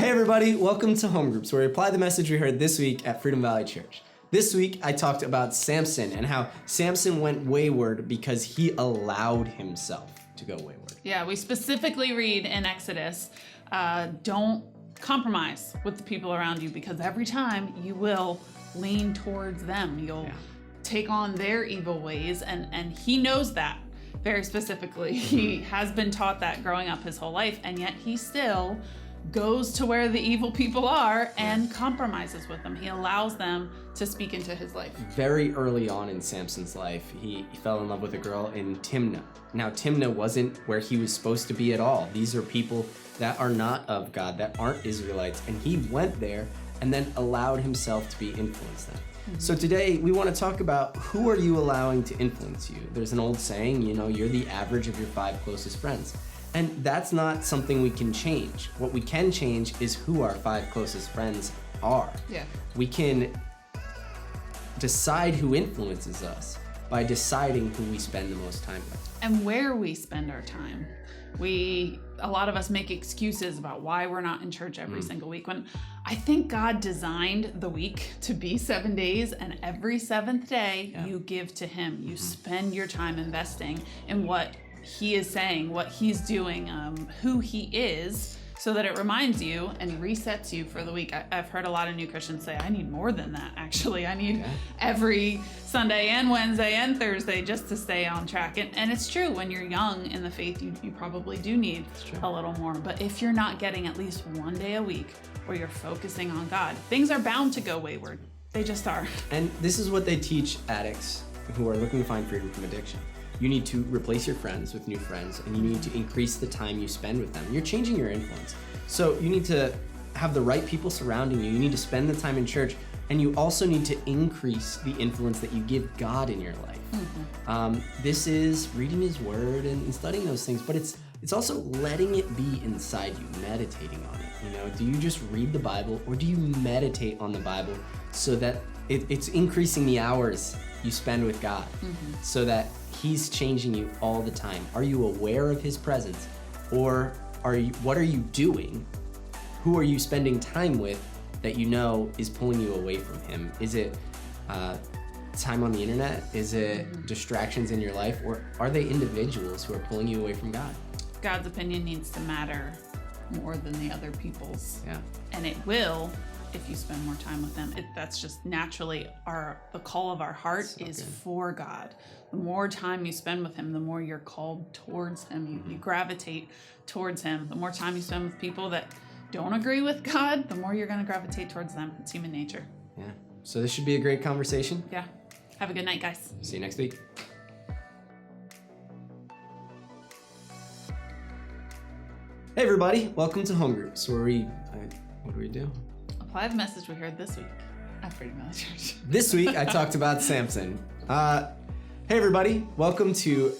Hey everybody, welcome to Home Groups, where we apply the message we heard this week at Freedom Valley Church. This week, I talked about Samson and how Samson went wayward because he allowed himself to go wayward. Yeah, we specifically read in Exodus, don't compromise with the people around you, because every time you will lean towards them. You'll take on their evil ways, and he knows that very specifically. He has been taught that growing up his whole life, and yet he still goes to where the evil people are and compromises with them. He allows them to speak into his life. Very early on in Samson's life, he fell in love with a girl in Timnah. Now, Timnah wasn't where he was supposed to be at all. These are people that are not of God, that aren't Israelites, and he went there and then allowed himself to be influenced them. So today, we want to talk about who are you allowing to influence you? There's an old saying, you're the average of your 5 closest friends. And that's not something we can change. What we can change is who our 5 closest friends are. Yeah. We can decide who influences us by deciding who we spend the most time with. And where we spend our time. A lot of us make excuses about why we're not in church every single week, when I think God designed the week to be 7 days, and every 7th day you give to him. You spend your time investing in what he is saying, what he's doing, who he is, so that it reminds you and resets you for the week. I've heard a lot of new Christians say, I need more than that, actually. I need every Sunday and Wednesday and Thursday just to stay on track. And it's true, when you're young in the faith, you probably do need a little more. But if you're not getting at least one day a week where you're focusing on God, things are bound to go wayward. They just are. And this is what they teach addicts who are looking to find freedom from addiction. You need to replace your friends with new friends, and you need to increase the time you spend with them. You're changing your influence. So you need to have the right people surrounding you. You need to spend the time in church, and you also need to increase the influence that you give God in your life. This is reading his word and studying those things, but it's also letting it be inside you, meditating on it. Do you just read the Bible, or do you meditate on the Bible so that it's increasing the hours you spend with God, so that he's changing you all the time? Are you aware of his presence, or what are you doing? Who are you spending time with that is pulling you away from him? Is it time on the internet? Is it distractions in your life? Or are they individuals who are pulling you away from God? God's opinion needs to matter more than the other people's. Yeah. And it will if you spend more time with them. That's just naturally the call of our heart is for God. The more time you spend with him, the more you're called towards him. You gravitate towards him. The more time you spend with people that don't agree with God, the more you're going to gravitate towards them. It's human nature. Yeah. So this should be a great conversation. Yeah. Have a good night, guys. See you next week. Hey everybody, welcome to Home Groups, where what do we do? Apply the message we heard this week at Freedom Valley Church. This week I talked about Samson. Hey everybody, welcome to